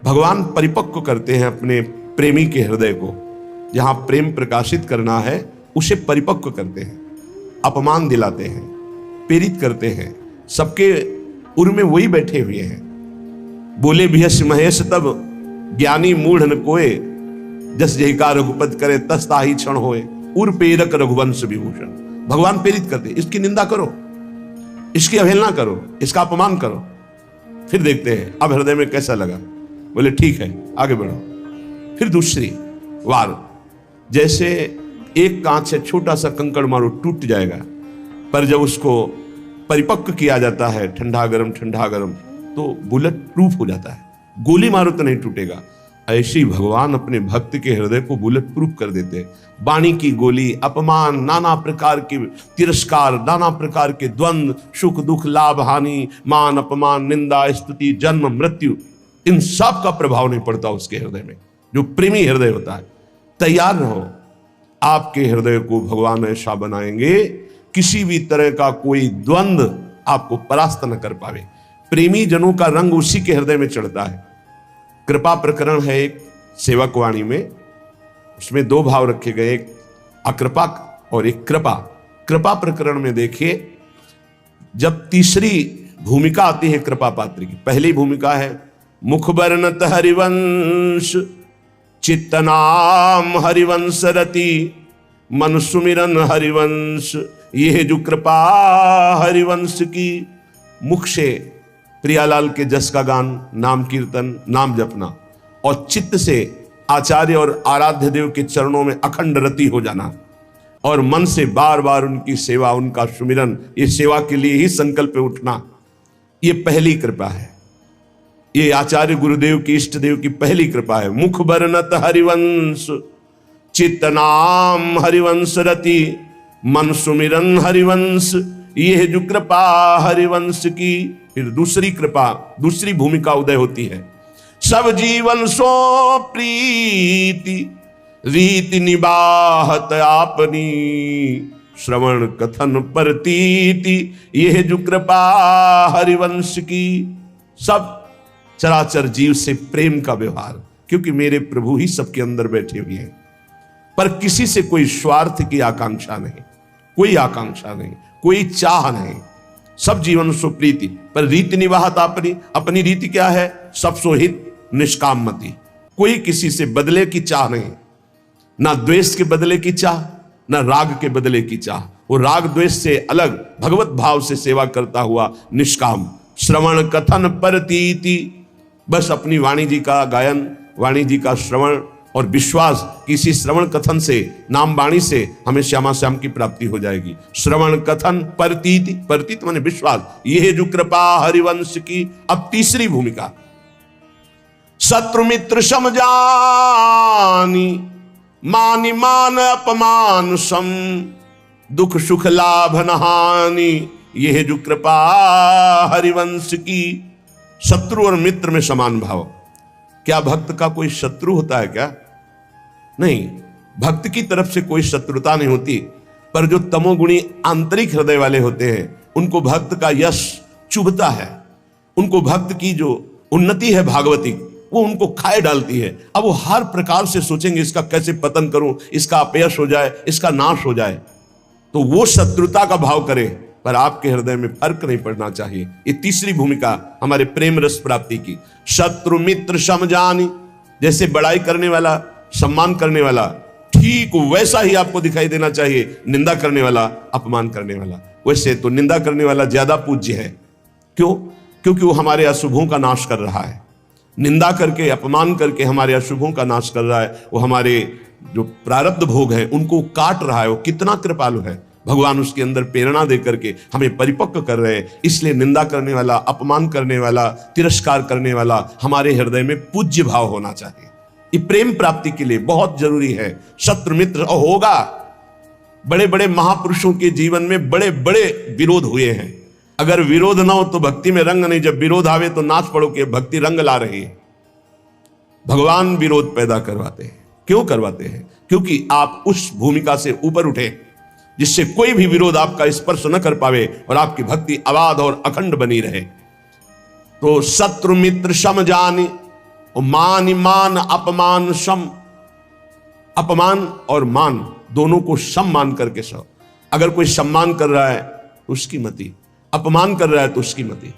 भगवान परिपक्व करते हैं अपने प्रेमी के हृदय को। जहां प्रेम प्रकाशित करना है उसे परिपक्व करते हैं, अपमान दिलाते हैं, प्रेरित करते हैं। सबके उर में वही बैठे हुए हैं। बोले भियस महेश तब ज्ञानी मूढ़ न कोय, जस जयकार रघुपति करे तस ताहि क्षण होए, उर प्रेरक रघुवंश विभूषण। भगवान प्रेरित करते, इसकी निंदा करो, इसकी अवहेलना करो, इसका अपमान करो, फिर देखते हैं अब हृदय में कैसा लगा। बोले ठीक है आगे बढ़ो। फिर दूसरी वार, जैसे एक कांच से छोटा सा कंकड़ मारो टूट जाएगा, पर जब उसको परिपक्व किया जाता है, ठंडा गरम तो बुलेट प्रूफ हो जाता है, गोली मारो तो नहीं टूटेगा। ऐसी भगवान अपने भक्त के हृदय को बुलेट प्रूफ कर देते हैं। वाणी की गोली, अपमान, नाना प्रकार के तिरस्कार, नाना प्रकार के द्वंद्व, सुख दुख, लाभ हानि, मान अपमान, निंदा स्तुति, जन्म मृत्यु, इन सब का प्रभाव नहीं पड़ता उसके हृदय में। जो प्रेमी हृदय होता है, तैयार रहो, आपके हृदय को भगवान ऐसा बनाएंगे किसी भी तरह का कोई द्वंद्व आपको परास्त न कर पावे। प्रेमी जनों का रंग उसी के हृदय में चढ़ता है। कृपा प्रकरण है एक सेवक वाणी में, उसमें दो भाव रखे गए, एक अकृपा और एक कृपा। कृपा प्रकरण में देखिए, जब तीसरी भूमिका आती है कृपा पात्र की, पहली भूमिका है मुख बरनत हरिवंश, चित्तनाम हरिवंश रति, मन सुमिरन हरिवंश, यह जो कृपा हरिवंश की। मुख से प्रियालाल के जस का गान, नाम कीर्तन, नाम जपना, और चित्त से आचार्य और आराध्य देव के चरणों में अखंड रति हो जाना, और मन से बार बार उनकी सेवा, उनका सुमिरन, ये सेवा के लिए ही संकल्प पे उठना, ये पहली कृपा है। ये आचार्य गुरुदेव की, इष्ट देव की पहली कृपा है। मुख बरनत हरिवंश, चित्त नाम हरिवंश रति, मन सुमिरन हरिवंश, यह जो कृपा हरिवंश की। फिर दूसरी कृपा, दूसरी भूमिका उदय होती है। सब जीवन सो प्रीति, रीति निबाहत आपनी, श्रवण कथन परतीति, यह जो कृपा हरिवंश की। सब चराचर जीव से प्रेम का व्यवहार, क्योंकि मेरे प्रभु ही सबके अंदर बैठे हुए हैं, पर किसी से कोई स्वार्थ की आकांक्षा नहीं, कोई आकांक्षा नहीं, कोई चाह नहीं। सब जीवन सुप्रीति, पर रीति निवाहत अपनी, अपनी रीति क्या है? सब सोहित निष्काम मति। कोई किसी से बदले की चाह नहीं, ना द्वेष के बदले की चाह, ना राग के बदले की चाह। वो राग द्वेष से अलग भगवत भाव से सेवा करता हुआ निष्काम। श्रवण कथन परतीति, बस अपनी वाणी जी का गायन, वाणी जी का श्रवण और विश्वास, किसी श्रवण कथन से, नाम वाणी से हमें श्यामा श्याम की प्राप्ति हो जाएगी। श्रवण कथन परतीति, परतीत माने विश्वास, यह जो कृपा हरिवंश की। अब तीसरी भूमिका, शत्रु मित्र समझानी, मानि मान अपमान सम, दुख सुख लाभ न हानि, यह जो कृपा हरिवंश की। शत्रु और मित्र में समान भाव। क्या भक्त का कोई शत्रु होता है क्या? नहीं, भक्त की तरफ से कोई शत्रुता नहीं होती, पर जो तमोगुणी आंतरिक हृदय वाले होते हैं उनको भक्त का यश चुभता है, उनको भक्त की जो उन्नति है भागवती वो उनको खाए डालती है। अब वो हर प्रकार से सोचेंगे इसका कैसे पतन करूं, इसका अपयश हो जाए, इसका नाश हो जाए, तो वो शत्रुता का भाव करे, पर आपके हृदय में फर्क नहीं पड़ना चाहिए। ये तीसरी भूमिका हमारे प्रेम रस प्राप्ति की। शत्रु मित्र समझानी, जैसे बड़ाई करने वाला, सम्मान करने वाला, ठीक वैसा ही आपको दिखाई देना चाहिए निंदा करने वाला, अपमान करने वाला। वैसे तो निंदा करने वाला ज्यादा पूज्य है। क्यों? क्योंकि वो हमारे अशुभों का नाश कर रहा है। निंदा करके, अपमान करके हमारे अशुभों का नाश कर रहा है। वो हमारे जो प्रारब्ध भोग हैं उनको काट रहा है। वो कितना कृपालु है, भगवान उसके अंदर प्रेरणा दे करके हमें परिपक्व कर रहे हैं। इसलिए निंदा करने वाला, अपमान करने वाला, तिरस्कार करने वाला हमारे हृदय में पूज्य भाव होना चाहिए। ये प्रेम प्राप्ति के लिए बहुत जरूरी है। शत्रु मित्र होगा, बड़े बड़े महापुरुषों के जीवन में बड़े बड़े विरोध हुए हैं। अगर विरोध ना हो तो भक्ति में रंग नहीं। जब विरोध आवे तो नाच पड़ो कि भक्ति रंग ला रही है। भगवान विरोध पैदा करवाते हैं। क्यों करवाते हैं? क्योंकि आप उस भूमिका से ऊपर उठे जिससे कोई भी विरोध आपका स्पर्श न कर पावे और आपकी भक्ति अबाध और अखंड बनी रहे। तो शत्रु मित्र समझानी, और मान मान अपमान सम, अपमान और मान दोनों को सम मान करके सो। अगर कोई सम्मान कर रहा है तो उसकी मति, अपमान कर रहा है तो उसकी मति।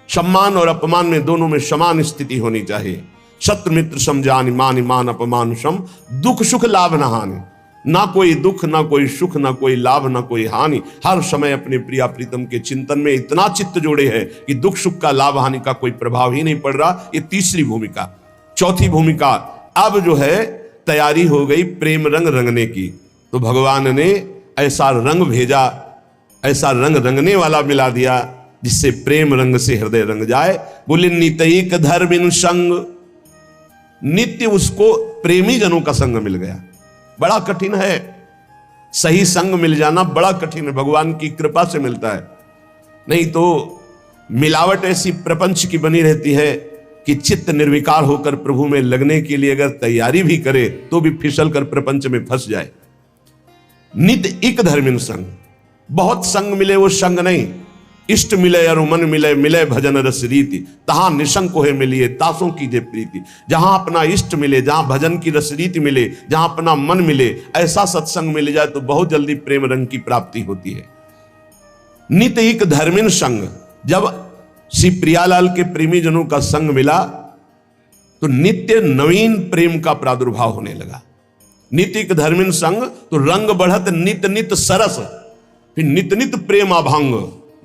सम्मान और अपमान में दोनों में समान स्थिति होनी चाहिए। शत्रु मित्र समझान, मान मान अपमान सम, दुख सुख लाभ न हानि। ना कोई दुख, ना कोई सुख, ना कोई लाभ, ना कोई हानि। हर समय अपने प्रिया प्रीतम के चिंतन में इतना चित्त जोड़े है कि दुख सुख का, लाभ हानि का कोई प्रभाव ही नहीं पड़ रहा। ये तीसरी भूमिका। चौथी भूमिका, अब जो है तैयारी हो गई प्रेम रंग रंगने की। तो भगवान ने ऐसा रंग भेजा, ऐसा रंग रंगने वाला मिला दिया जिससे प्रेम रंग से हृदय रंग जाए। बोले नितैक धर्मिन संग, नित्य उसको प्रेमी जनों का संग मिल गया। बड़ा कठिन है, सही संग मिल जाना बड़ा कठिन है, भगवान की कृपा से मिलता है। नहीं तो मिलावट ऐसी प्रपंच की बनी रहती है कि चित्त निर्विकार होकर प्रभु में लगने के लिए अगर तैयारी भी करे तो भी फिसल कर प्रपंच में फंस जाए। नित एक धर्मिन संग, बहुत संग मिले वो संग नहीं। इष्ट मिले अरु मन मिले, मिले भजन रस रीति, तहां निशंक है मिलिए तासों कीजे प्रीति। जहां अपना इष्ट मिले, जहां भजन की रस रीति मिले, जहां अपना मन मिले, ऐसा सत्संग मिल जाए तो बहुत जल्दी प्रेम रंग की प्राप्ति होती है। नित एक धर्मिन संग, जब श्री प्रियालाल के प्रेमी जनों का संग मिला तो नित्य नवीन प्रेम का प्रादुर्भाव होने लगा। नित्य एक धर्मिन संग तो रंग बढ़त नित नित सरस, फिर नित नित प्रेम अभंग।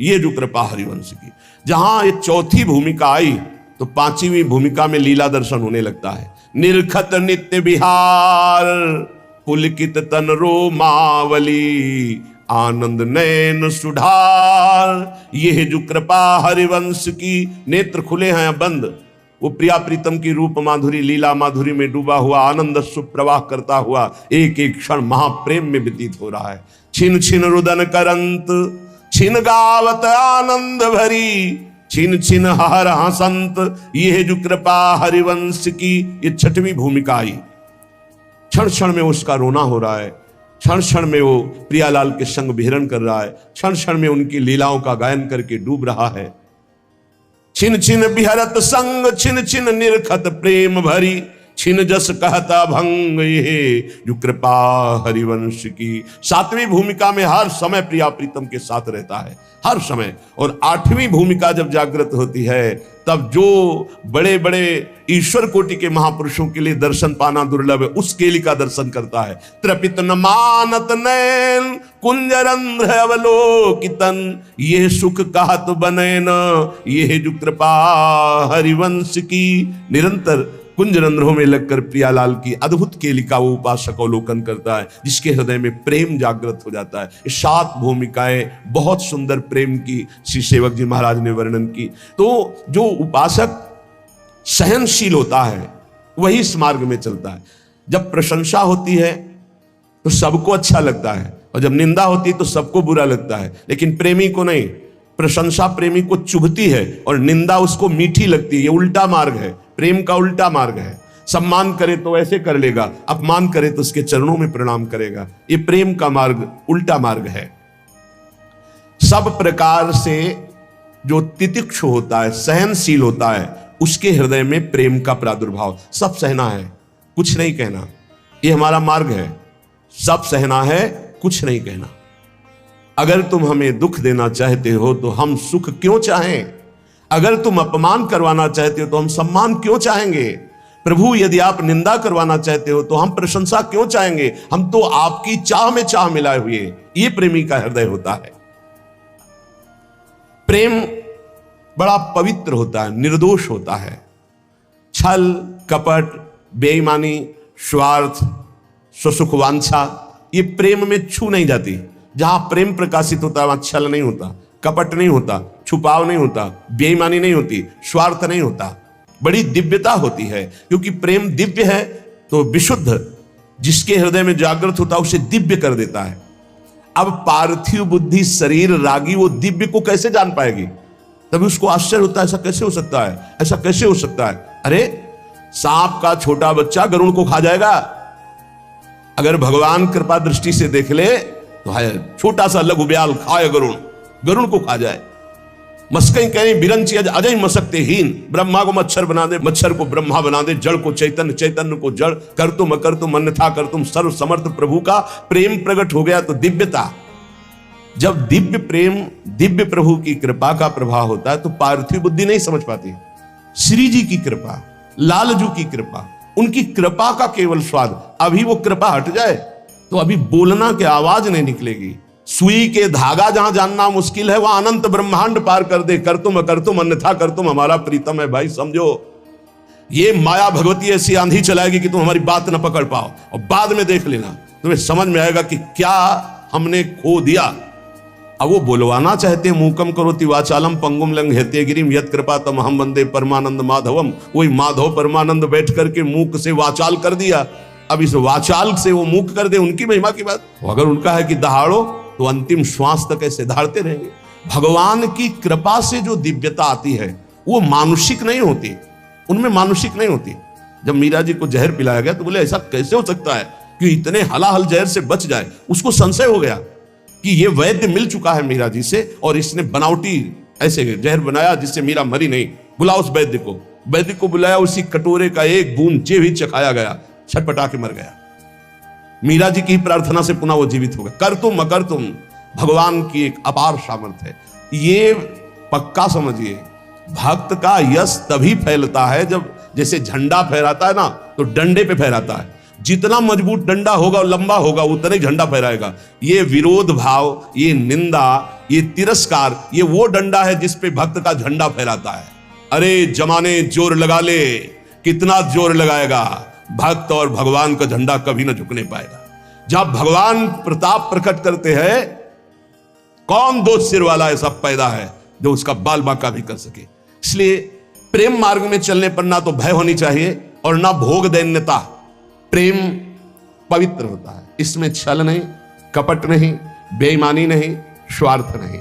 ये जो कृपा हरिवंश की, जहां ये चौथी भूमिका आई तो पांचवी भूमिका में लीला दर्शन होने लगता है। निरखत नित्य विहार, पुलकित तन रोमावली, आनंद नैन सुधार। ये जो कृपा हरिवंश की, नेत्र खुले हैं बंद, वो प्रिया प्रीतम की रूप माधुरी, लीला माधुरी में डूबा हुआ, आनंद सुप्रवाह करता हुआ एक एक क्षण महाप्रेम में व्यतीत हो रहा है। छिन छिन रुदन करंत, छिन गावत आनंद भरी, छिन छिन हर हसंत। ये जो कृपा हरिवंश की, ये छठवीं भूमिका आई। क्षण क्षण में उसका रोना हो रहा है, क्षण क्षण में वो प्रियालाल के संग विहरण कर रहा है, क्षण क्षण में उनकी लीलाओं का गायन करके डूब रहा है। छिन छिन बिहरत संग, छिन छिन निरखत प्रेम भरी, छिन जस कहता भंग। ये जो कृपा हरिवंश की। सातवीं भूमिका में हर समय प्रिया प्रीतम के साथ रहता है, हर समय। और आठवीं भूमिका जब जागृत होती है तब जो बड़े बड़े ईश्वर कोटि के महापुरुषों के लिए दर्शन पाना दुर्लभ है, उस केली का दर्शन करता है। त्रपित न मानत नैन, कुंजरंध्र अवलोकितन, ये सुख कहत बने न। ये जो कृपा हरिवंश की। निरंतर कुंजरंध्रों में लगकर प्रियालाल की अद्भुत केली का वो उपासक अवलोकन करता है, जिसके हृदय में प्रेम जागृत हो जाता है। ये 7 भूमिकाएं बहुत सुंदर प्रेम की श्री सेवक जी महाराज ने वर्णन की। तो जो उपासक सहनशील होता है वही इस मार्ग में चलता है। जब प्रशंसा होती है तो सबको अच्छा लगता है, और जब निंदा होती है तो सबको बुरा लगता है। लेकिन प्रेमी को नहीं, प्रशंसा प्रेमी को चुभती है और निंदा उसको मीठी लगती है। ये उल्टा मार्ग है, प्रेम का उल्टा मार्ग है। सम्मान करे तो ऐसे कर लेगा, अपमान करे तो उसके चरणों में प्रणाम करेगा। ये प्रेम का मार्ग उल्टा मार्ग है। सब प्रकार से जो तितिक्षु होता है, सहनशील होता है, उसके हृदय में प्रेम का प्रादुर्भाव। सब सहना है, कुछ नहीं कहना, ये हमारा मार्ग है। सब सहना है, कुछ नहीं कहना। अगर तुम हमें दुख देना चाहते हो तो हम सुख क्यों चाहें? अगर तुम अपमान करवाना चाहते हो तो हम सम्मान क्यों चाहेंगे? प्रभु यदि आप निंदा करवाना चाहते हो तो हम प्रशंसा क्यों चाहेंगे? हम तो आपकी चाह में चाह मिलाए हुए। ये प्रेमी का हृदय होता है। प्रेम बड़ा पवित्र होता है, निर्दोष होता है। छल, कपट, बेईमानी, स्वार्थ, स्वसुखवांछा, ये प्रेम में छू नहीं जाती। जहां प्रेम प्रकाशित होता है वहां छल नहीं होता, कपट नहीं होता, छुपाव नहीं होता, बेईमानी नहीं होती, स्वार्थ नहीं होता। बड़ी दिव्यता होती है, क्योंकि प्रेम दिव्य है तो विशुद्ध जिसके हृदय में जागृत होता है उसे दिव्य कर देता है। अब पार्थिव बुद्धि शरीर रागी वो दिव्य को कैसे जान पाएगी? तभी उसको आश्चर्य होता है, ऐसा कैसे हो सकता है, ऐसा कैसे हो सकता है? अरे सांप का छोटा बच्चा गरुड़ को खा जाएगा। अगर भगवान कृपा दृष्टि से देख ले तो है छोटा सा लघु ब्याल खाए गरुड़ को खा जाए। मस्कई कहीं बिरंची अजय मसकते हीन, ब्रह्मा को मच्छर बना दे, मच्छर को ब्रह्मा बना दे, जड़ को चैतन्य, चैतन्य को जड़, कर तुम अन्यथा कर तुम, सर्व समर्थ प्रभु का प्रेम प्रकट हो गया तो दिव्यता। जब दिव्य प्रेम, दिव्य प्रभु की कृपा का प्रभाव होता है तो पार्थिव बुद्धि नहीं समझ पाती। श्री जी की कृपा, लालजू की कृपा, उनकी कृपा का केवल स्वाद, अभी वो कृपा हट जाए तो अभी बोलना की आवाज नहीं निकलेगी। सुई के धागा जहां जानना मुश्किल है वहां अनंत ब्रह्मांड पार कर दे, कर तुम अन्यथा कर तुम हमारा प्रीतम है। भाई समझो, ये माया भगवती ऐसी आंधी चलाएगी कि तुम हमारी बात न पकड़ पाओ, और बाद में देख लेना तुम्हें समझ में आएगा कि क्या हमने खो दिया। अब वो बोलवाना चाहते, मूकम करोति वाचालम पंगुम लंघयते गिरिम यत् कृपा तम हम वंदे परमानंद माधवम। वही माधव परमानंद बैठ करके मूक से वाचाल कर दिया। अब इस वाचाल से वो मूक कर दे, उनकी महिमा की बात। अगर उनका है कि दहाड़ो तो अंतिम श्वास तक ऐसे धारते रहेंगे। भगवान की कृपा से जो दिव्यता आती है वो मानुषिक नहीं होती, उनमें मानुषिक नहीं होती। जब मीरा जी को जहर पिलाया गया तो बोले ऐसा कैसे हो सकता है कि इतने हलाहल जहर से बच जाए। उसको संशय हो गया कि ये वैद्य मिल चुका है मीरा जी से और इसने बनावटी ऐसे जहर बनाया जिससे मीरा मरी नहीं। बुला उस वैद्य को, वैद्य को बुलाया, उसी कटोरे का एक बूंद जे भी चखाया गया, छटपटा के मर गया। मीरा जी की प्रार्थना से पुनः वो जीवित हो गए। कर तुम अकर तुम, भगवान की एक अपार सामर्थ्य है। ये पक्का समझिए, भक्त का यश तभी फैलता है जब जैसे झंडा फहराता है ना तो डंडे पे फहराता है। जितना मजबूत डंडा होगा, लंबा होगा, उतना ही झंडा फहराएगा। ये विरोध भाव, ये निंदा, ये तिरस्कार, ये वो डंडा है जिस पे भक्त का झंडा फहराता है। अरे जमाने जोर लगा ले, कितना जोर लगाएगा, भक्त और भगवान का झंडा कभी ना झुकने पाएगा। जब भगवान प्रताप प्रकट करते हैं, कौन दो सिर वाला ऐसा पैदा है जो उसका बाल बांका भी कर सके। इसलिए प्रेम मार्ग में चलने पर ना तो भय होनी चाहिए और ना भोग दैन्यता। प्रेम पवित्र होता है, इसमें छल नहीं, कपट नहीं, बेईमानी नहीं, स्वार्थ नहीं।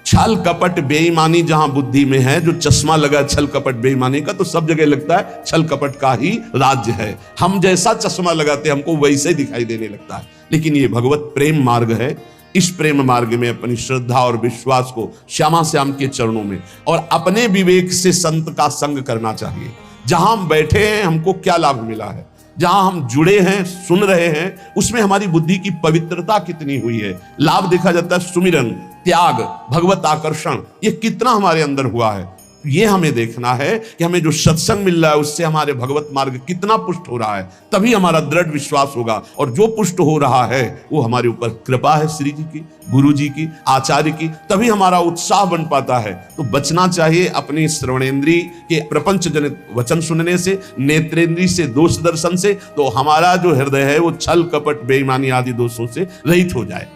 छल कपट बेईमानी जहां बुद्धि में है, जो चश्मा लगा छल कपट बेईमानी का, तो सब जगह लगता है छल कपट का ही राज्य है। हम जैसा चश्मा लगाते हमको वैसे दिखाई देने लगता है। लेकिन ये भगवत प्रेम मार्ग है। इस प्रेम मार्ग में अपनी श्रद्धा और विश्वास को श्यामा श्याम के चरणों में और अपने विवेक से संत का संग करना चाहिए। जहां हम बैठे हैं हमको क्या लाभ मिला है, जहां हम जुड़े हैं, सुन रहे हैं, उसमें हमारी बुद्धि की पवित्रता कितनी हुई है। लाभ देखा जाता है सुमिरन, त्याग, भगवत आकर्षण, ये कितना हमारे अंदर हुआ है। ये हमें देखना है कि हमें जो सत्संग मिल रहा है उससे हमारे भगवत मार्ग कितना पुष्ट हो रहा है। तभी हमारा दृढ़ विश्वास होगा। और जो पुष्ट हो रहा है वो हमारे ऊपर कृपा है श्री जी की, गुरु जी की, आचार्य की, तभी हमारा उत्साह बन पाता है। तो बचना चाहिए अपनी श्रवणेन्द्रीय के प्रपंच जनित वचन सुनने से, नेत्रेंद्रीय से दोष दर्शन से। तो हमारा जो हृदय है वो छल कपट बेईमानी आदि दोषों से रहित हो जाए।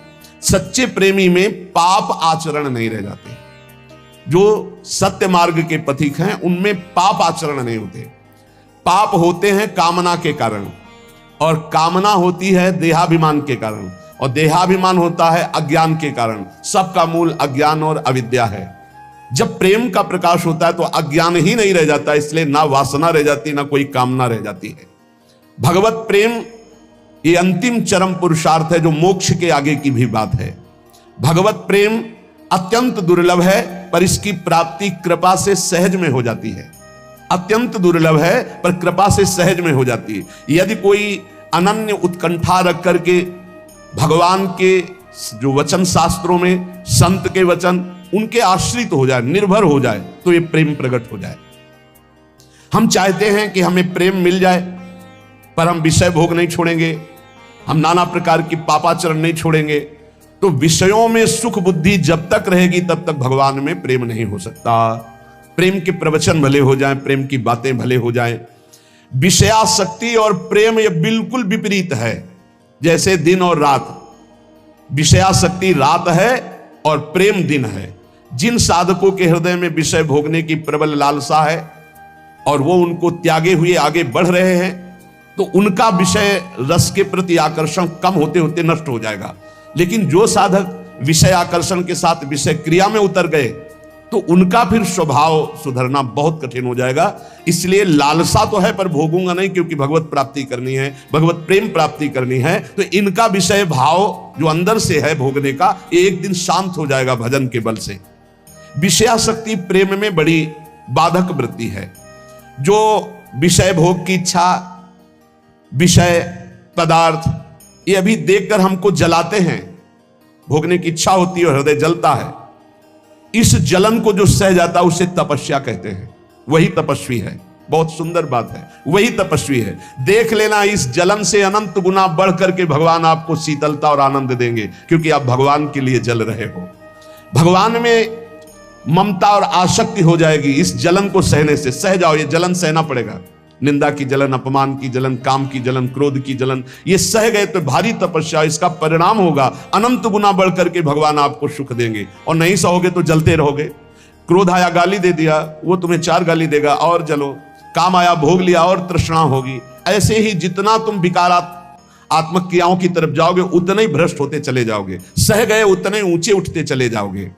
सच्चे प्रेमी में पाप आचरण नहीं रह जाते। जो सत्य मार्ग के पथिक हैं उनमें पाप आचरण नहीं होते। पाप होते हैं कामना के कारण, और कामना होती है देहाभिमान के कारण, और देहाभिमान होता है अज्ञान के कारण। सबका मूल अज्ञान और अविद्या है। जब प्रेम का प्रकाश होता है तो अज्ञान ही नहीं रह जाता, इसलिए ना वासना रह जाती, ना कोई कामना रह जाती है। भगवत प्रेम ये अंतिम चरम पुरुषार्थ है जो मोक्ष के आगे की भी बात है। भगवत प्रेम अत्यंत दुर्लभ है, पर इसकी प्राप्ति कृपा से सहज में हो जाती है। अत्यंत दुर्लभ है पर कृपा से सहज में हो जाती है। यदि कोई अनन्य उत्कंठा रख करके भगवान के जो वचन शास्त्रों में, संत के वचन, उनके आश्रित हो जाए, निर्भर हो जाए, तो ये प्रेम प्रकट हो जाए। हम चाहते हैं कि हमें प्रेम मिल जाए, पर हम विषय भोग नहीं छोड़ेंगे, हम नाना प्रकार की पापाचरण नहीं छोड़ेंगे। तो विषयों में सुख बुद्धि जब तक रहेगी तब तक भगवान में प्रेम नहीं हो सकता। प्रेम के प्रवचन भले हो जाएं, प्रेम की बातें भले हो जाएं, विषयासक्ति और प्रेम ये बिल्कुल विपरीत है। जैसे दिन और रात, विषयासक्ति रात है और प्रेम दिन है। जिन साधकों के हृदय में विषय भोगने की प्रबल लालसा है और वो उनको त्यागे हुए आगे बढ़ रहे हैं, तो उनका विषय रस के प्रति आकर्षण कम होते होते नष्ट हो जाएगा। लेकिन जो साधक विषय आकर्षण के साथ विषय क्रिया में उतर गए तो उनका फिर स्वभाव सुधरना बहुत कठिन हो जाएगा। इसलिए लालसा तो है पर भोगूंगा नहीं, क्योंकि भगवत प्राप्ति करनी है, भगवत प्रेम प्राप्ति करनी है। तो इनका विषय भाव जो अंदर से है भोगने का, एक दिन शांत हो जाएगा भजन के बल से। विषयासक्ति प्रेम में बड़ी बाधक वृत्ति है। जो विषय भोग की इच्छा, विषय पदार्थ, ये अभी देखकर हमको जलाते हैं, भोगने की इच्छा होती है और हृदय जलता है। इस जलन को जो सह जाता है उसे तपस्या कहते हैं। वही तपस्वी है। बहुत सुंदर बात है, वही तपस्वी है। देख लेना, इस जलन से अनंत गुना बढ़ करके भगवान आपको शीतलता और आनंद देंगे, क्योंकि आप भगवान के लिए जल रहे हो। भगवान में ममता और आसक्ति हो जाएगी इस जलन को सहने से। सह जाओ, ये जलन सहना पड़ेगा। निंदा की जलन, अपमान की जलन, काम की जलन, क्रोध की जलन, ये सह गए तो भारी तपस्या, इसका परिणाम होगा अनंत गुना बढ़ करके भगवान आपको सुख देंगे। और नहीं सहोगे तो जलते रहोगे। क्रोध आया, गाली दे दिया, वो तुम्हें 4 गाली देगा और जलो। काम आया, भोग लिया और तृष्णा होगी। ऐसे ही जितना तुम विकारात्मक क्रियाओं की तरफ जाओगे उतने ही भ्रष्ट होते चले जाओगे। सह गए उतने ऊंचे उठते चले जाओगे।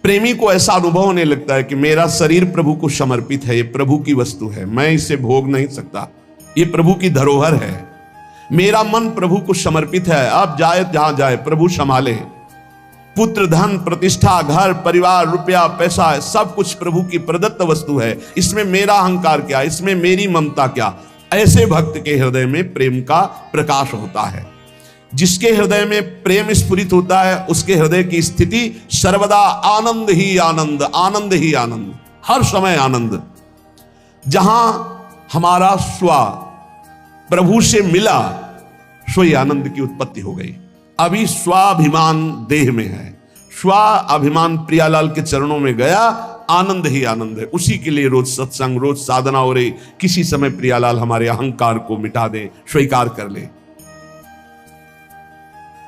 प्रेमी को ऐसा अनुभव होने लगता है कि मेरा शरीर प्रभु को समर्पित है, ये प्रभु की वस्तु है, मैं इसे भोग नहीं सकता, ये प्रभु की धरोहर है। मेरा मन प्रभु को समर्पित है, अब जाए जहां जाए प्रभु संभाले। पुत्र, धन, प्रतिष्ठा, घर, परिवार, रुपया, पैसा, सब कुछ प्रभु की प्रदत्त वस्तु है। इसमें मेरा अहंकार क्या, इसमें मेरी ममता क्या? ऐसे भक्त के हृदय में प्रेम का प्रकाश होता है। जिसके हृदय में प्रेम स्फुरित होता है उसके हृदय की स्थिति सर्वदा आनंद ही आनंद, आनंद ही आनंद, हर समय आनंद। जहां हमारा स्व प्रभु से मिला, सोई आनंद की उत्पत्ति हो गई। अभी स्वाभिमान देह में है, स्वाभिमान प्रियालाल के चरणों में गया, आनंद ही आनंद है। उसी के लिए रोज सत्संग, रोज साधना हो रही। किसी समय प्रियालाल हमारे अहंकार को मिटा दे, स्वीकार कर ले।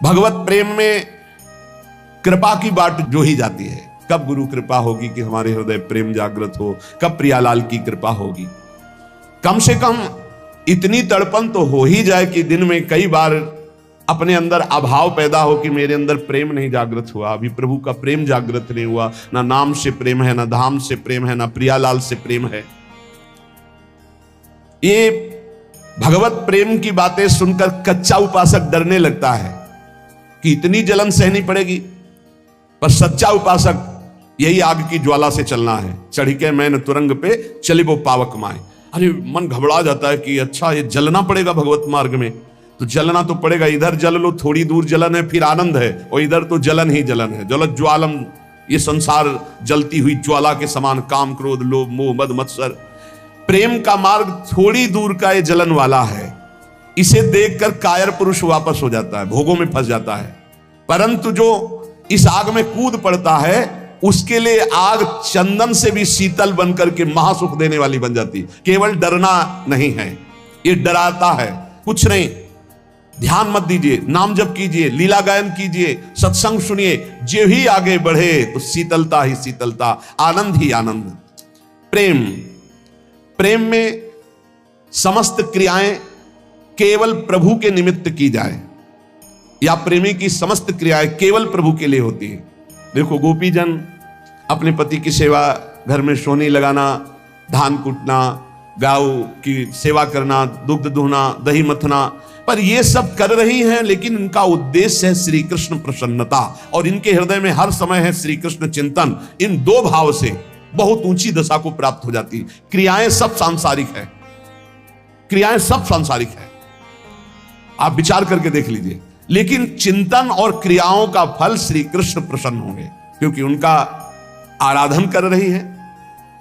भगवत प्रेम में कृपा की बाट जो ही जाती है। कब गुरु कृपा होगी कि हमारे हृदय प्रेम जागृत हो, कब प्रियालाल की कृपा होगी। कम से कम इतनी तड़पन तो हो ही जाए कि दिन में कई बार अपने अंदर अभाव पैदा हो कि मेरे अंदर प्रेम नहीं जागृत हुआ, अभी प्रभु का प्रेम जागृत नहीं हुआ। ना नाम से प्रेम है, ना धाम से प्रेम है, ना प्रियालाल से प्रेम है। ये भगवत प्रेम की बातें सुनकर कच्चा उपासक डरने लगता है कि इतनी जलन सहनी पड़ेगी। पर सच्चा उपासक यही आग की ज्वाला से चलना है। चढ़ के मैंने तुरंग पे चले वो पावक माए। अरे मन घबरा जाता है कि अच्छा ये जलना पड़ेगा भगवत मार्ग में, तो जलना तो पड़ेगा। इधर जल लो, थोड़ी दूर जलन है फिर आनंद है, और इधर तो जलन ही जलन है। जल ज्वालम, ये संसार जलती हुई ज्वाला के समान, काम, क्रोध, लोभ, मोह, मद, मत्सर। प्रेम का मार्ग थोड़ी दूर का ये जलन वाला है। इसे देखकर कायर पुरुष वापस हो जाता है, भोगों में फंस जाता है। परंतु जो इस आग में कूद पड़ता है उसके लिए आग चंदन से भी शीतल बनकर के महासुख देने वाली बन जाती। केवल डरना नहीं है, ये डराता है कुछ नहीं। ध्यान मत दीजिए, नाम जप कीजिए, लीला गायन कीजिए, सत्संग सुनिए। जो ही आगे बढ़े तो शीतलता ही शीतलता, आनंद ही आनंद। प्रेम, प्रेम में समस्त क्रियाएं केवल प्रभु के निमित्त की जाए, या प्रेमी की समस्त क्रियाएं केवल प्रभु के लिए होती है। देखो, गोपीजन अपने पति की सेवा, घर में सोनी लगाना, धान कूटना, गाय की सेवा करना, दुग्ध दुहना, दही मथना, पर ये सब कर रही हैं, लेकिन इनका उद्देश्य है श्री कृष्ण प्रसन्नता, और इनके हृदय में हर समय है श्री कृष्ण चिंतन। इन दो भाव से बहुत ऊंची दशा को प्राप्त हो जाती है। क्रियाएं सब सांसारिक है, क्रियाएं सब सांसारिक है, आप विचार करके देख लीजिए। लेकिन चिंतन और क्रियाओं का फल श्री कृष्ण प्रसन्न होंगे, क्योंकि उनका आराधन कर रही है।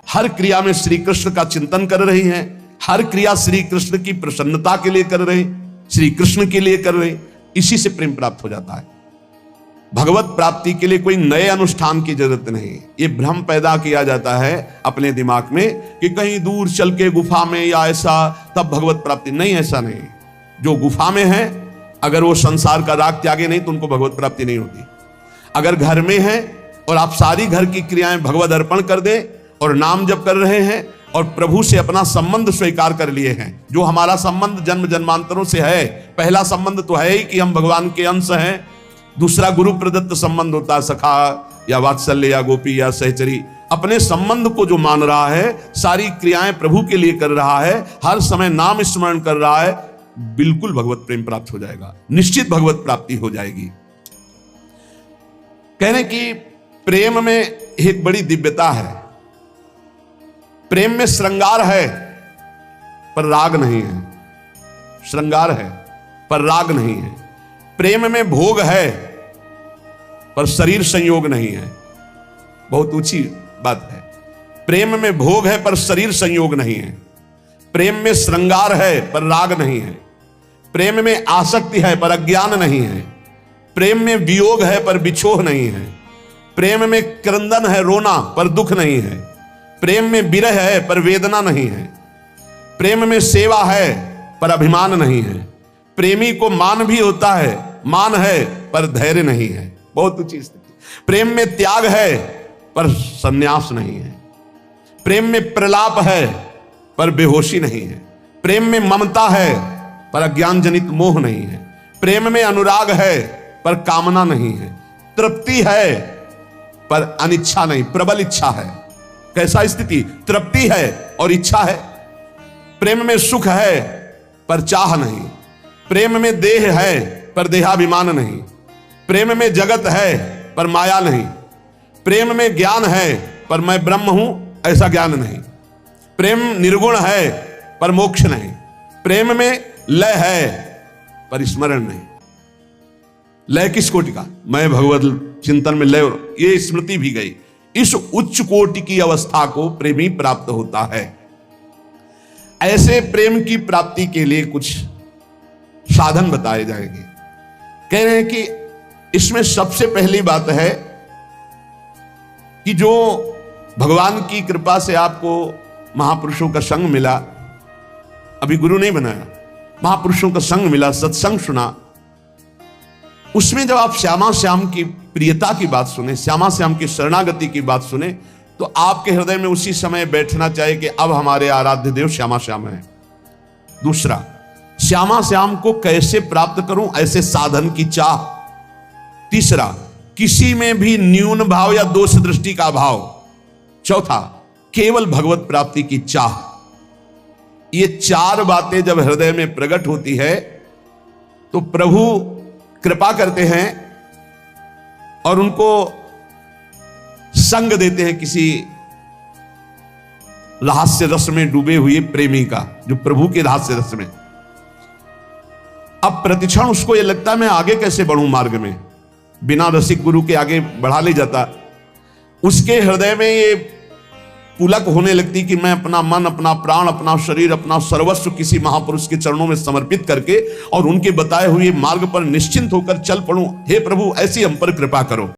हर क्रिया में श्री कृष्ण का चिंतन कर रही है, हर क्रिया श्री कृष्ण की प्रसन्नता के लिए कर रहे, श्री कृष्ण के लिए कर रहे। इसी से प्रेम प्राप्त हो जाता है। भगवत प्राप्ति के लिए कोई नए अनुष्ठान की जरूरत नहीं। ये भ्रम पैदा किया जाता है अपने दिमाग में कि कहीं दूर चल के गुफा में या ऐसा तब भगवत प्राप्ति। नहीं, ऐसा नहीं। जो गुफा में है, अगर वो संसार का राग त्यागे नहीं तो उनको भगवत प्राप्ति नहीं होती। अगर घर में है और आप सारी घर की क्रियाएं भगवत अर्पण कर दे और नाम जप कर रहे हैं और प्रभु से अपना संबंध स्वीकार कर लिए हैं, जो हमारा संबंध जन्म जन्मांतरों से है। पहला संबंध तो है ही कि हम भगवान के अंश हैं। दूसरा गुरु प्रदत्त संबंध होता है, सखा या वात्सल्य या गोपी या सहचरी। अपने संबंध को जो मान रहा है, सारी क्रियाएं प्रभु के लिए कर रहा है, हर समय नाम स्मरण कर रहा है, बिल्कुल भगवत प्रेम प्राप्त हो जाएगा, निश्चित भगवत प्राप्ति हो जाएगी। कहने की प्रेम में एक बड़ी दिव्यता है। प्रेम में श्रृंगार है पर राग नहीं है। श्रृंगार है पर राग नहीं है। प्रेम में भोग है पर शरीर संयोग नहीं है। बहुत ऊंची बात है। प्रेम में भोग है पर शरीर संयोग नहीं है। प्रेम में श्रृंगार है पर राग नहीं है। प्रेम में आसक्ति है पर अज्ञान नहीं है। प्रेम में वियोग है पर विछोह नहीं है। प्रेम में क्रंदन है, रोना, पर दुख नहीं है। प्रेम में विरह है पर वेदना नहीं है। प्रेम में सेवा है पर अभिमान नहीं है। प्रेमी को मान भी होता है, मान है पर धैर्य नहीं है। बहुत ऊंची स्थिति। प्रेम में त्याग है पर संन्यास नहीं है। प्रेम में प्रलाप है पर बेहोशी नहीं है। प्रेम में ममता है पर अज्ञान जनित मोह नहीं है। प्रेम में अनुराग है पर कामना नहीं है। तृप्ति है पर अनिच्छा नहीं, प्रबल इच्छा है। कैसा स्थिति? तृप्ति है और इच्छा है। प्रेम में सुख है पर चाह नहीं। प्रेम में देह है पर देहाभिमान नहीं। प्रेम में जगत है पर माया नहीं। प्रेम में ज्ञान है पर मैं ब्रह्म हूं ऐसा ज्ञान नहीं। प्रेम निर्गुण है पर मोक्ष नहीं। प्रेम में लय है पर स्मरण नहीं। लय किस कोटि का? मैं भगवत चिंतन में लय, ये स्मृति भी गई। इस उच्च कोटि की अवस्था को प्रेमी प्राप्त होता है। ऐसे प्रेम की प्राप्ति के लिए कुछ साधन बताए जाएंगे। कह रहे हैं कि इसमें सबसे पहली बात है कि जो भगवान की कृपा से आपको महापुरुषों का संग मिला, अभी गुरु नहीं बनाया, महापुरुषों का संग मिला, सत्संग सुना, उसमें जब आप श्यामा श्याम की प्रियता की बात सुने, श्यामा श्याम की शरणागति की बात सुने, तो आपके हृदय में उसी समय बैठना चाहिए कि अब हमारे आराध्य देव श्यामा श्याम है। दूसरा, श्यामा श्याम को कैसे प्राप्त करूं, ऐसे साधन की चाह। तीसरा, किसी में भी न्यून भाव या दोष दृष्टि का भाव। चौथा, केवल भगवत प्राप्ति की चाह। ये चार बातें जब हृदय में प्रकट होती है तो प्रभु कृपा करते हैं और उनको संग देते हैं किसी रहस्य रस में डूबे हुए प्रेमी का, जो प्रभु के रहस्य रस में। अब प्रतिक्षण उसको यह लगता है मैं आगे कैसे बढ़ूं मार्ग में, बिना रसिक गुरु के आगे बढ़ा ले जाता। उसके हृदय में ये पुलक होने लगती कि मैं अपना मन, अपना प्राण, अपना शरीर, अपना सर्वस्व किसी महापुरुष के चरणों में समर्पित करके और उनके बताए हुए मार्ग पर निश्चिंत होकर चल पड़ूं। हे प्रभु, ऐसी हम पर कृपा करो।